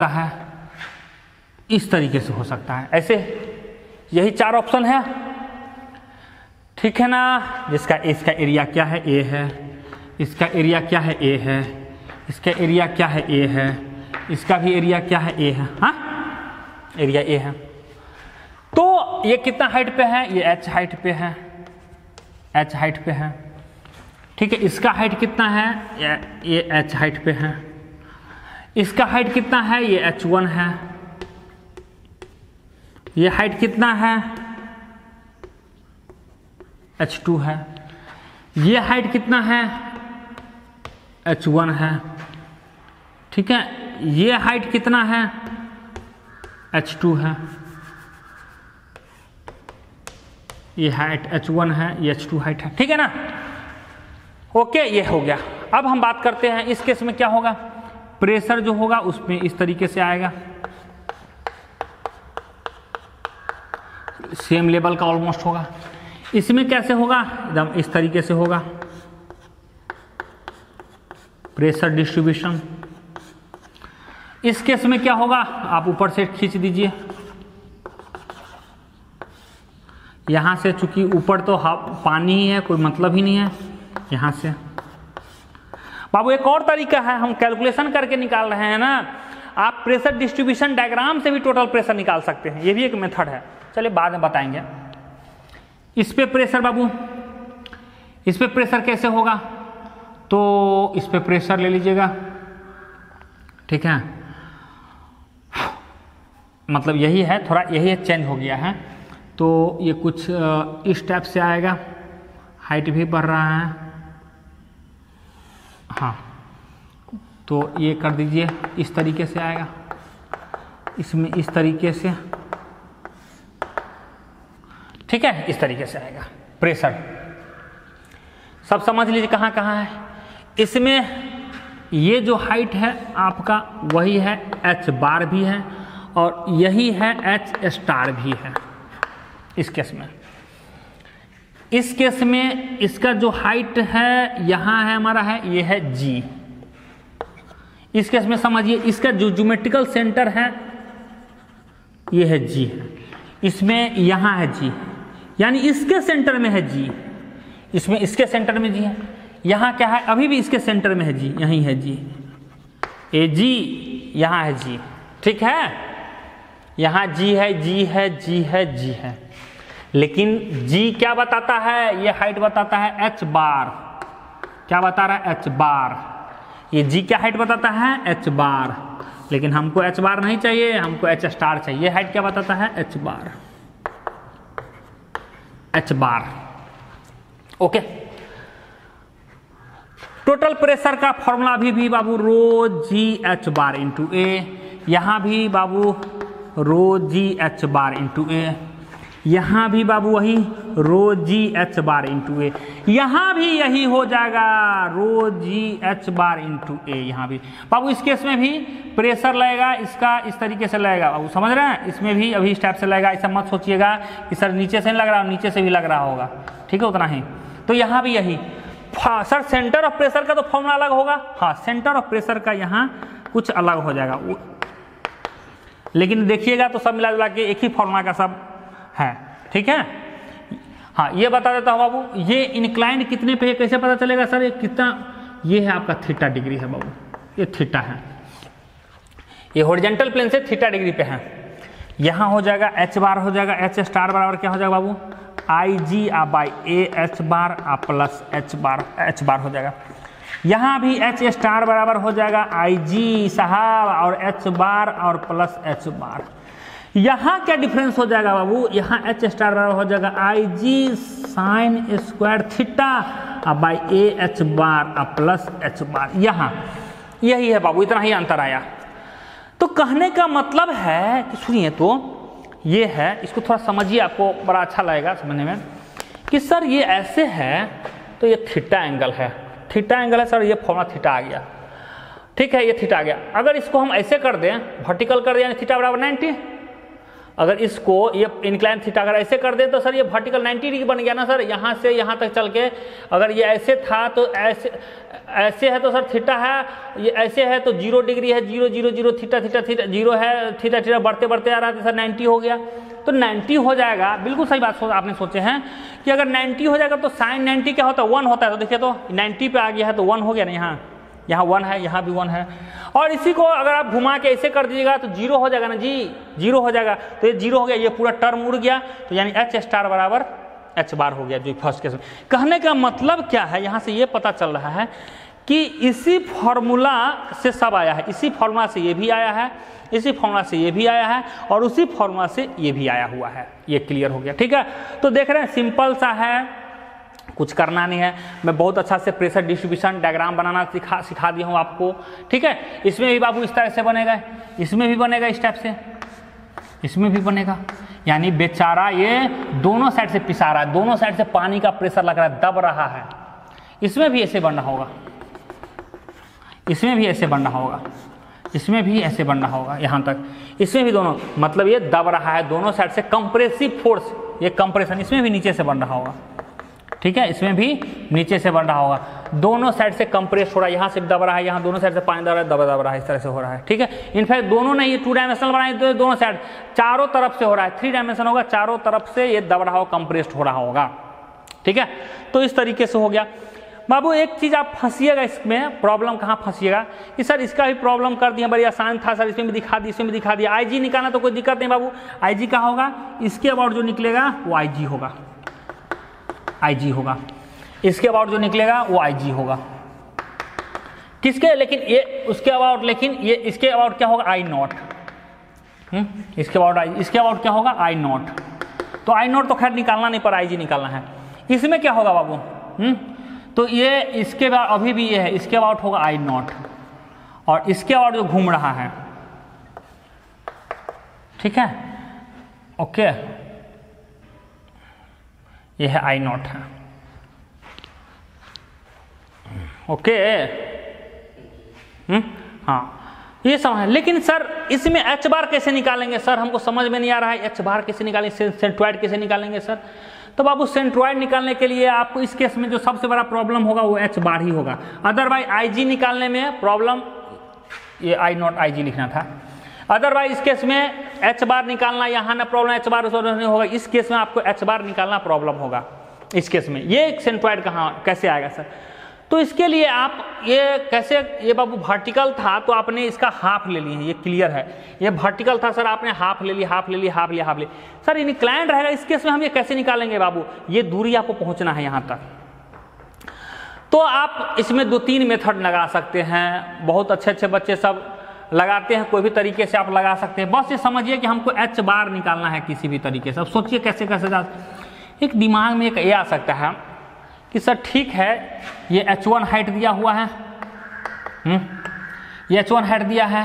है, इस तरीके से हो सकता है, ऐसे। यही 4 ऑप्शन है, ठीक है ना। जिसका इसका एरिया क्या है, ए है। इसका एरिया क्या है, ए है। इसका एरिया क्या है, ए है। इसका भी एरिया क्या है, ए है। हाँ, एरिया ए है। तो ये कितना हाइट पे है, ये एच हाइट पे है, एच हाइट पे है, ठीक है। इसका हाइट कितना है, ये एच हाइट पे है। इसका हाइट कितना है, ये h1 है। ये हाइट कितना है, h2 है। ये हाइट कितना है, h1 है, ठीक है। ये हाइट कितना है, h2 है। ये हाइट h1 है, ये h2 हाइट है, ठीक है ना। ओके, ये हो गया। अब हम बात करते हैं इस केस में क्या होगा। प्रेशर जो होगा उसमें इस तरीके से आएगा, सेम लेवल का ऑलमोस्ट होगा। इसमें कैसे होगा, एकदम इस तरीके से होगा प्रेशर डिस्ट्रीब्यूशन। इस केस में क्या होगा, आप ऊपर से खींच दीजिए। यहां से चूंकि ऊपर तो पानी ही है, कोई मतलब ही नहीं है। यहां से बाबू एक और तरीका है, हम कैलकुलेशन करके निकाल रहे हैं ना। आप प्रेशर डिस्ट्रीब्यूशन डायग्राम से भी टोटल प्रेशर निकाल सकते हैं, ये भी एक मेथड है। चलिए बाद में बताएंगे। इस पे प्रेशर बाबू, इस पे प्रेशर कैसे होगा, तो इस पे प्रेशर ले लीजिएगा, ठीक है। मतलब यही है, थोड़ा यही चेंज हो गया है। तो ये कुछ इस टाइप से आएगा, हाइट भी बढ़ रहा है। हाँ, तो ये कर दीजिए, इस तरीके से आएगा, इसमें इस तरीके से, ठीक है। इस तरीके से आएगा प्रेशर। सब समझ लीजिए कहाँ कहाँ है। इसमें ये जो हाइट है आपका वही है, एच बार भी है और यही है एच स्टार भी है इस केस में। इस केस में इसका जो हाइट है यहाँ है हमारा है, ये है जी। इस केस में समझिए इसका जो ज्योमेट्रिकल सेंटर है ये है जी, इसमें यहाँ है जी, यानी इसके सेंटर में है जी। इसमें इसके सेंटर में जी है, यहाँ क्या है, अभी भी इसके सेंटर में है जी, यहीं है जी, ए जी, यहाँ है जी, ठीक है। यहाँ जी है, जी है, जी है, जी है। लेकिन G क्या बताता है, ये हाइट बताता है h बार। क्या बता रहा है, h बार। ये G क्या हाइट बताता है, h बार। लेकिन हमको h बार नहीं चाहिए, हमको h स्टार चाहिए। हाइट क्या बताता है, h बार, h बार। ओके, टोटल प्रेशर का फॉर्मूला अभी भी बाबू रो जी एच बार इंटू ए। यहां भी बाबू रो जी एच बार इंटू ए। यहाँ भी बाबू वही रो जी एच बार इंटू ए। यहाँ भी यही हो जाएगा रो जी एच बार इंटू ए। यहाँ भी बाबू इस केस में भी प्रेशर लगेगा, इसका इस तरीके से लगेगा बाबू, समझ रहे हैं। इसमें भी अभी इस टाइप से लगेगा, ऐसा मत सोचिएगा कि सर नीचे से नहीं लग रहा, नीचे से भी लग रहा होगा, ठीक है, उतना ही। तो यहाँ भी यही। सर सेंटर ऑफ प्रेशर का तो फॉर्मूला अलग होगा। हाँ, सेंटर ऑफ प्रेशर का यहाँ कुछ अलग हो जाएगा, लेकिन देखिएगा तो सब मिला जुला के एक ही फॉर्मूला का सब है, ठीक है। हाँ, ये बता देता हूँ बाबू, ये इंक्लाइंड कितने पे है, कैसे पता चलेगा सर, ये कितना, ये है आपका थीटा डिग्री है बाबू, ये थीटा है। ये हॉरिजॉन्टल प्लेन से थीटा डिग्री पे है। यहाँ हो जाएगा एच बार, हो जाएगा एच स्टार बराबर क्या हो जाएगा बाबू, आई जी आ बाई ए एच बार आ प्लस एच बार हो जाएगा। यहाँ भी एच स्टार बराबर हो जाएगा आई जी साहब और एच बार और प्लस एच बार। यहाँ क्या डिफरेंस हो जाएगा बाबू, यहाँ एच स्टार बराबर हो जाएगा I G sine square theta by A H bar plus H bar. यहाँ यही है बाबू, इतना ही अंतर आया। तो कहने का मतलब है कि सुनिए, तो ये है, इसको थोड़ा समझिए, आपको बड़ा अच्छा लगेगा समझने में कि सर ये ऐसे है तो ये थीटा एंगल है, थीटा एंगल है सर, ये फॉर्मूला थीटा आ गया, ठीक है, ये थीटा आ गया। अगर इसको हम ऐसे कर दें, वर्टिकल कर दें, यानी थीटा बराबर 90, अगर इसको ये इंक्लाइन थीटा अगर ऐसे कर दे तो सर ये वर्टिकल 90 डिग्री बन गया ना सर, यहाँ से यहाँ तक चल के। अगर ये ऐसे था तो ऐसे है तो सर थीटा है, ये ऐसे है तो 0 डिग्री है, 0 0 0 थीटा थीटा थीटा 0 है, थीटा थीटा बढ़ते बढ़ते आ रहा है तो सर 90 हो गया। तो 90 हो जाएगा, बिल्कुल सही बात आपने सोचे हैं कि अगर 90 हो जाएगा तो साइन 90 क्या होता है 1 होता है। तो देखिए तो 90 पे आ गया है तो 1 हो गया ना, यहाँ 1 है, यहाँ भी 1 है। और इसी को अगर आप घुमा के ऐसे कर दीजिएगा तो 0 हो जाएगा ना जी, 0 हो जाएगा। तो ये 0 हो गया, ये पूरा टर्म उड़ गया, तो यानी H स्टार बराबर H बार हो गया जो फर्स्ट केस में। कहने का मतलब क्या है, यहाँ से ये पता चल रहा है कि इसी फॉर्मूला से सब आया है, इसी फॉर्मूला से ये भी आया है, इसी फॉर्मूला से ये भी आया है, और उसी फॉर्मूला से ये भी आया हुआ है। ये क्लियर हो गया, ठीक है। तो देख रहे हैं सिंपल सा है, कुछ करना नहीं है। मैं बहुत अच्छा से प्रेशर डिस्ट्रीब्यूशन डायग्राम बनाना सिखा दिया हूँ आपको, ठीक है। इसमें भी बाबू इस तरह से बनेगा, इसमें भी बनेगा इस टाइप से, इसमें भी बनेगा। यानी बेचारा ये दोनों साइड से पिसा रहा है, दोनों साइड से पानी का प्रेशर लग रहा है, दब रहा है। इसमें भी ऐसे बनना होगा, इसमें भी ऐसे बनना होगा, इसमें भी ऐसे बनना होगा यहाँ तक, इसमें भी दोनों, मतलब ये दब रहा है दोनों साइड से, कंप्रेसिव फोर्स, ये कंप्रेशन इसमें भी नीचे से बन रहा होगा, ठीक है। इसमें भी नीचे से बन रहा होगा, दोनों साइड से कंप्रेस हो रहा है, यहाँ से दब रहा है, यहाँ दोनों साइड से पानी दब रहा है, दब रहा है, इस तरह से हो रहा है, ठीक है। इनफैक्ट दोनों नहीं, ये 2 डायमेंशनल बनाए तो दोनों साइड चारों तरफ से हो रहा है, 3 डायमेंशन होगा, चारों तरफ से ये दब रहा होगा, कंप्रेस्ड हो रहा होगा, ठीक है। तो इस तरीके से हो गया। बाबू एक चीज़ आप फंसिएगा इसमें, प्रॉब्लम कहाँ फंसिएगा कि सर इसका भी प्रॉब्लम कर दिया, बड़ी आसान था सर, इसमें भी दिखा दिया, इसमें भी दिखा दिया। IG निकालना तो कोई दिक्कत नहीं बाबू, IG का होगा, इसके अबाउट जो निकलेगा वो IG होगा, IG होगा, इसके अबाउट जो निकलेगा वो IG होगा। किसके, लेकिन ये उसके अबाउट, लेकिन ये इसके अबाउट क्या होगा I0, इसके अबाउट इसके अबाउट क्या होगा I0। तो I0 तो खैर निकालना नहीं पर IG निकालना है। इसमें क्या होगा बाबू, तो ये इसके बाद अभी भी ये है, इसके अबाउट होगा I0, और इसके अबाउट जो घूम रहा है, ठीक है, ओके, ये है I0 है, ओके, हाँ ये सब है। लेकिन सर इसमें H बार कैसे निकालेंगे सर, हमको समझ में नहीं आ रहा है, H बार कैसे निकालेंगे, सेंट्रॉइड कैसे निकालेंगे सर। तो बाबू सेंट्रॉइड निकालने के लिए आपको इस केस में जो सबसे बड़ा प्रॉब्लम होगा वो H बार ही होगा। अदरवाइज IG निकालने में प्रॉब्लम, ये I0 IG लिखना था, अदरवाइज इस केस में H बार निकालना यहाँ ना प्रॉब्लम, H बार नहीं होगा, इस केस में आपको H बार निकालना प्रॉब्लम होगा इस केस में। ये सेंट्रॉइड कहाँ कैसे आएगा सर, तो इसके लिए आप ये कैसे, ये बाबू वर्टिकल था तो आपने इसका हाफ ले लिए, ये क्लियर है, ये वर्टिकल था सर, आपने हाफ ले ली, हाफ ले ली, हाफ लिया, हाफ ले। सर इंक्लाइंड रहेगा, इस केस में हम ये कैसे निकालेंगे बाबू, ये दूरी आपको पहुंचना है यहाँ तक। तो आप इसमें 2-3 मेथड लगा सकते हैं, बहुत अच्छे अच्छे बच्चे सब लगाते हैं, कोई भी तरीके से आप लगा सकते हैं। बस ये समझिए कि हमको H बार निकालना है किसी भी तरीके से। अब सोचिए कैसे कैसे जा, एक दिमाग में एक ये आ सकता है कि सर ठीक है ये H1 हाइट दिया हुआ है, ये H1 हाइट दिया है,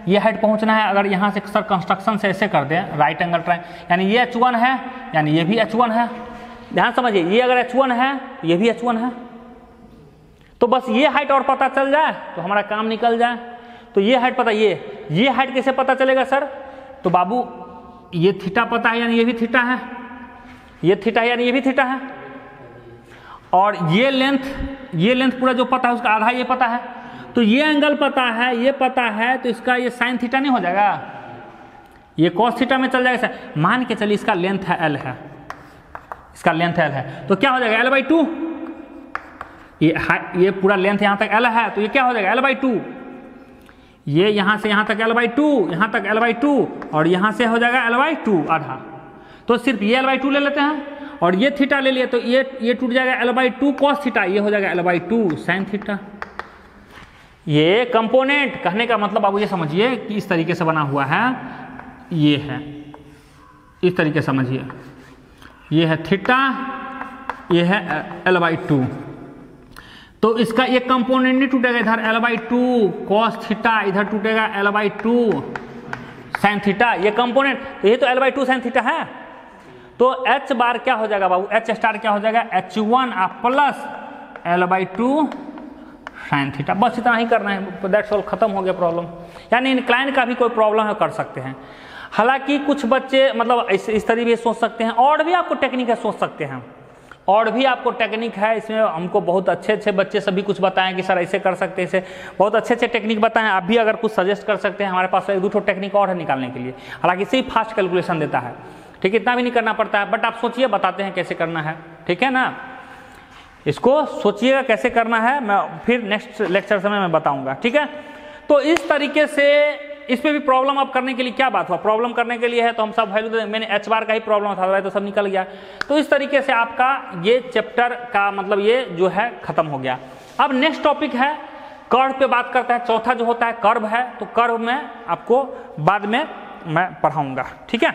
ये हाइट पहुंचना है। अगर यहाँ से सर कंस्ट्रक्शन से ऐसे कर दें राइट एंगल ट्रायंगल, यानी ये H1 है, यानी ये भी H1 है, ध्यान समझिए, ये अगर H1 है ये भी H1 है, तो बस ये हाइट और पता चल जाए तो हमारा काम निकल जाए। तो ये हाइट पता, ये हाइट कैसे पता चलेगा सर, तो बाबू ये थीटा पता है यानी ये भी थीटा है, ये थीटा है यानी ये भी थीटा है, और ये लेंथ पूरा जो पता है उसका आधा ये पता है, तो ये एंगल पता है, ये पता है, तो इसका ये साइन थीटा नहीं हो जाएगा, ये कॉस थीटा में चल जाएगा सर। मान के चलिए इसका लेंथ है L है, इसका लेंथ L है, तो क्या हो जाएगा L/2, ये पूरा लेंथ यहाँ तक L है, तो ये क्या हो जाएगा L/2, ये यहाँ से यहाँ तक L/2, यहाँ तक L/2, और यहाँ से हो जाएगा L/2 आधा। तो सिर्फ ये L/2 ले लेते हैं और ये थीटा ले लिए, तो ये टूट जाएगा L/2 cos थीटा, ये हो जाएगा L/2 sin थीटा। ये कंपोनेंट, कहने का मतलब बाबू ये समझिए कि इस तरीके से बना हुआ है, ये है इस तरीके से समझिए, ये है थीटा, ये है L/2, तो इसका ये कंपोनेंट नहीं टूटेगा, इधर L/2 cos थीटा, इधर टूटेगा L/2 sin थीटा, ये कंपोनेंट, तो ये तो L/2 sin थीटा है। तो H बार क्या हो जाएगा बाबू, H स्टार क्या हो जाएगा H1 plus L/2 sine theta. बस इतना ही करना है, दैट्स ऑल, खत्म हो गया प्रॉब्लम। यानी इंक्लाइन का भी कोई प्रॉब्लम है कर सकते हैं। हालांकि कुछ बच्चे मतलब इस तरीके से सोच सकते हैं, और भी आपको टेक्निक है सोच सकते हैं, और भी आपको टेक्निक है। इसमें हमको बहुत अच्छे अच्छे बच्चे सभी कुछ बताएं कि सर ऐसे कर सकते हैं, ऐसे बहुत अच्छे अच्छे टेक्निक बताएं। आप भी अगर कुछ सजेस्ट कर सकते हैं, हमारे पास एक दो टेक्निक और है निकालने के लिए। हालांकि इसे ही फास्ट कैलकुलेशन देता है, ठीक है, इतना भी नहीं करना पड़ता है, बट आप सोचिए, बताते हैं कैसे करना है, ठीक है ना। इसको सोचिएगा कैसे करना है, मैं फिर नेक्स्ट लेक्चर समय में बताऊंगा, ठीक है। तो इस तरीके से इसमें भी प्रॉब्लम अब करने के लिए क्या बात हुआ, प्रॉब्लम करने के लिए है तो हम सब वैल्यू दे, मैंने एच बार का ही प्रॉब्लम था तो सब निकल गया। तो इस तरीके से आपका ये चैप्टर का मतलब ये जो है खत्म हो गया। अब नेक्स्ट टॉपिक है कर्व पे बात करते हैं। चौथा जो होता है कर्व है, तो कर्व में आपको बाद में मैं पढ़ाऊंगा, ठीक है।